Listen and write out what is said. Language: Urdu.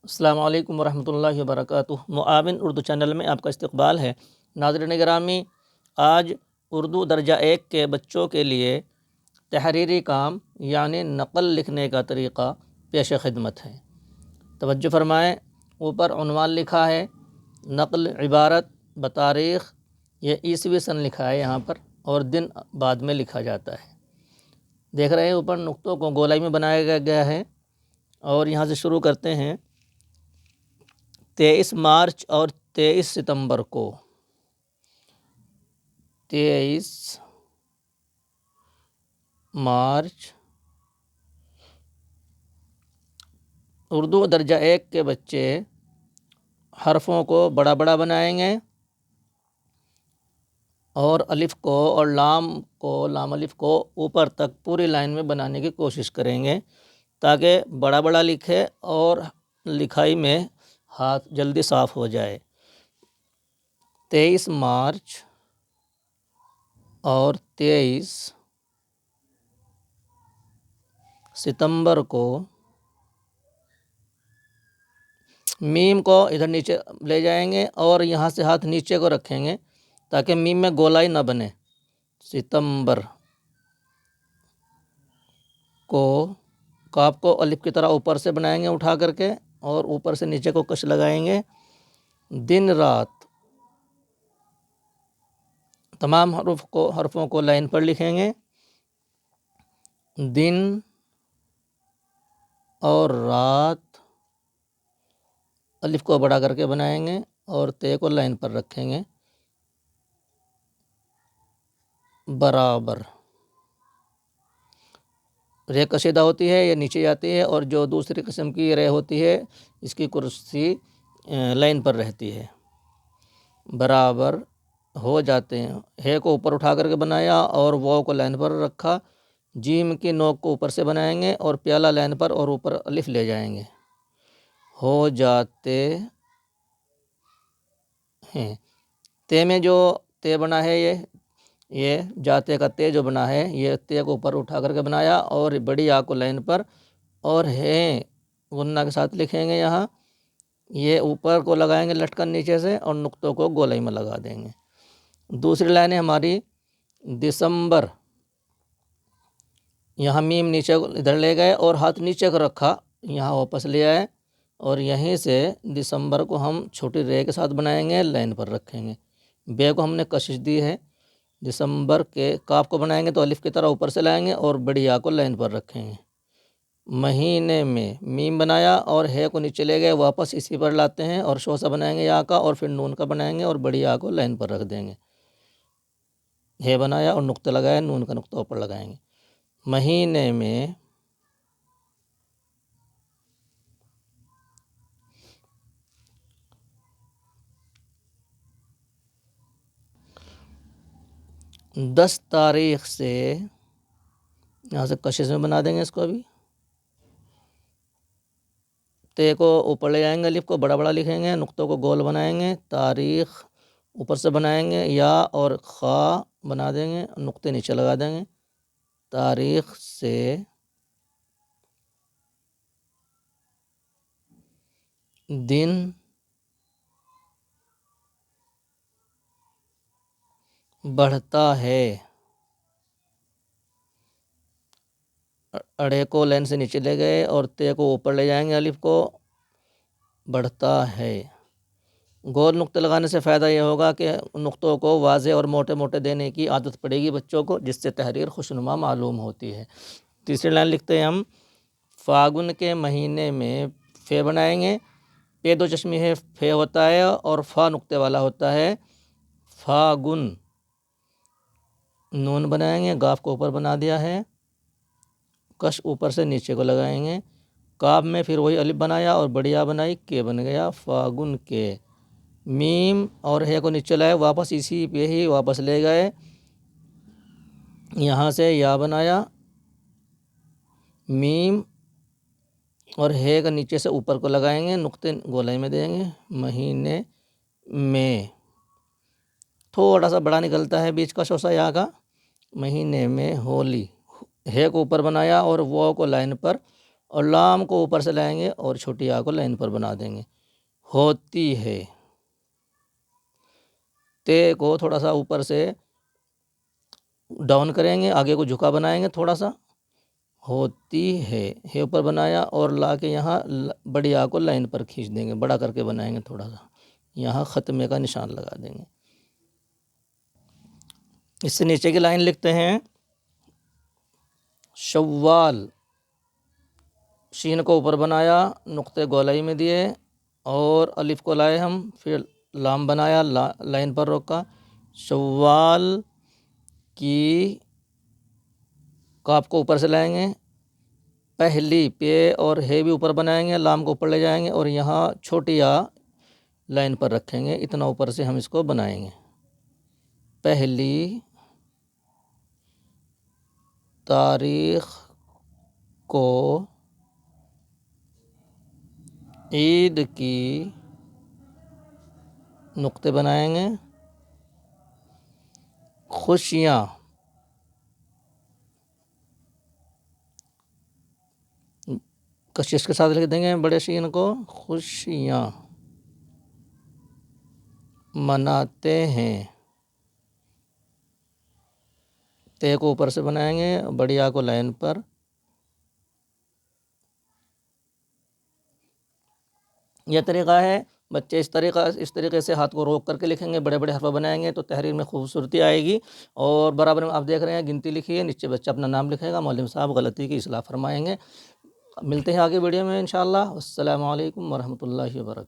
السلام علیکم ورحمۃ اللہ وبرکاتہ۔ معاون اردو چینل میں آپ کا استقبال ہے۔ ناظرین گرامی، آج اردو درجہ 1 کے بچوں کے لیے تحریری کام یعنی نقل لکھنے کا طریقہ پیش خدمت ہے۔ توجہ فرمائیں، اوپر عنوان لکھا ہے نقل عبارت بتاریخ، یہ عیسوی سن لکھا ہے یہاں پر، اور دن بعد میں لکھا جاتا ہے۔ دیکھ رہے ہیں اوپر نقطوں کو گولائی میں بنایا گیا ہے، اور یہاں سے شروع کرتے ہیں۔ 23 مارچ اور 23 ستمبر کو 23 مارچ اردو درجہ 1 کے بچے حرفوں کو بڑا بڑا بنائیں گے، اور الف کو اور لام الف کو اوپر تک پوری لائن میں بنانے کی کوشش کریں گے، تاکہ بڑا بڑا لکھے اور لکھائی میں ہاتھ جلدی صاف ہو جائے۔ 23 مارچ اور 23 ستمبر کو میم کو ادھر نیچے لے جائیں گے اور یہاں سے ہاتھ نیچے کو رکھیں گے تاکہ میم میں گولائی نہ بنے۔ ستمبر کو کاف کو الف کی طرح اوپر سے بنائیں گے اٹھا کر کے، اور اوپر سے نیچے کو کش لگائیں گے۔ دن رات تمام حرفوں کو لائن پر لکھیں گے۔ دن اور رات الف کو بڑا کر کے بنائیں گے اور تے کو لائن پر رکھیں گے۔ برابر رے کشیدہ ہوتی ہے، یہ نیچے جاتی ہے، اور جو دوسری قسم کی رے ہوتی ہے اس کی کرسی لائن پر رہتی ہے۔ برابر ہو جاتے ہیں، ہے کو اوپر اٹھا کر کے بنایا اور واو کو لائن پر رکھا۔ جیم کی نوک کو اوپر سے بنائیں گے اور پیالہ لائن پر اور اوپر الف لے جائیں گے۔ ہو جاتے ہیں، تے میں جو تے بنا ہے یہ جاتے کا تے جو بنا ہے، یہ تے کو اوپر اٹھا کر کے بنایا اور بڑی آ کو لائن پر، اور ہے غنہ کے ساتھ لکھیں گے۔ یہاں یہ اوپر کو لگائیں گے لٹکن نیچے سے، اور نقطوں کو گولائی میں لگا دیں گے۔ دوسری لائن ہے ہماری دسمبر۔ یہاں میم نیچے ادھر لے گئے اور ہاتھ نیچے کو رکھا، یہاں واپس لے آئے، اور یہیں سے دسمبر کو ہم چھوٹی رے کے ساتھ بنائیں گے، لائن پر رکھیں گے۔ بے کو ہم نے کشش دی ہے۔ دسمبر کے کاف کو بنائیں گے تو الف کی طرح اوپر سے لائیں گے اور بڑی آ کو لائن پر رکھیں گے۔ مہینے میں میم بنایا اور ہے کو نیچے لے گئے، واپس اسی پر لاتے ہیں اور شوسا بنائیں گے یا کا، اور پھر نون کا بنائیں گے اور بڑی آ کو لائن پر رکھ دیں گے۔ ہے بنایا اور نقطہ لگایا، نون کا نقطہ اوپر لگائیں گے۔ مہینے میں دس تاریخ سے، یہاں سے کشش میں بنا دیں گے اس کو ابھی۔ تے کو اوپر لے جائیں گے، الف کو بڑا بڑا لکھیں گے، نقطوں کو گول بنائیں گے، تاریخ اوپر سے بنائیں گے، یا اور خا بنا دیں گے، نقطے نیچے لگا دیں گے۔ تاریخ سے دن بڑھتا ہے، اڑے کو لائن سے نیچے لے گئے اور تے کو اوپر لے جائیں گے، الف کو بڑھتا ہے۔ گول نقطے لگانے سے فائدہ یہ ہوگا کہ نقطوں کو واضح اور موٹے موٹے دینے کی عادت پڑے گی بچوں کو، جس سے تحریر خوشنما معلوم ہوتی ہے۔ تیسری لائن لکھتے ہیں ہم، فاگن کے مہینے میں فے بنائیں گے۔ پے دو چشمی ہے، فے ہوتا ہے اور فا نقطے والا ہوتا ہے۔ فاگن نون بنائیں گے، گاف کو اوپر بنا دیا ہے، کش اوپر سے نیچے کو لگائیں گے۔ کاف میں پھر وہی الف بنایا اور بڑیا بنائی، کے بن گیا فاگن کے۔ میم اور ہے کو نیچے لائے، واپس اسی پہ ہی واپس لے گئے، یہاں سے یا بنایا، میم اور ہے کا نیچے سے اوپر کو لگائیں گے، نقطے گولائی میں دیں گے۔ مہینے میں تھوڑا سا بڑا نکلتا ہے بیچ کا شوسا یا کا۔ مہینے میں ہولی، ہے کو اوپر بنایا اور وہ کو لائن پر اور لام کو اوپر سے لائیں گے اور چھوٹی آ کو لائن پر بنا دیں گے، ہوتی ہے۔ تے کو تھوڑا سا اوپر سے ڈاؤن کریں گے، آگے کو جھکا بنائیں گے تھوڑا سا، ہوتی ہے اوپر بنایا، اور لا کے یہاں بڑی آ کو لائن پر کھینچ دیں گے، بڑا کر کے بنائیں گے تھوڑا سا، یہاں ختمے کا نشان لگا دیں گے۔ اس سے نیچے کی لائن لکھتے ہیں شوال، شین کو اوپر بنایا، نقطے گولائی میں دیے اور الف کو لائے ہم، پھر لام بنایا، لائن پر روکا، شوال کی، کاف کو اوپر سے لائیں گے، پہلی، پے اور ہے بھی اوپر بنائیں گے، لام کو اوپر لے جائیں گے اور یہاں چھوٹی آ لائن پر رکھیں گے، اتنا اوپر سے ہم اس کو بنائیں گے۔ پہلی تاریخ کو عید کی، نقطے بنائیں گے، خوشیاں، کشش کے ساتھ لکھ دیں گے بڑے شین کو، خوشیاں مناتے ہیں، تے کو اوپر سے بنائیں گے، بڑی آ کو لائن پر، یہ طریقہ ہے۔ بچے اس طریقے سے ہاتھ کو روک کر کے لکھیں گے، بڑے بڑے حرف بنائیں گے تو تحریر میں خوبصورتی آئے گی۔ اور برابر میں آپ دیکھ رہے ہیں گنتی لکھی ہے، نیچے بچہ اپنا نام لکھے گا، معلم صاحب غلطی کی اصلاح فرمائیں گے۔ ملتے ہیں آگے ویڈیو میں انشاءاللہ۔ السلام علیکم ورحمۃ اللہ وبرکاتہ۔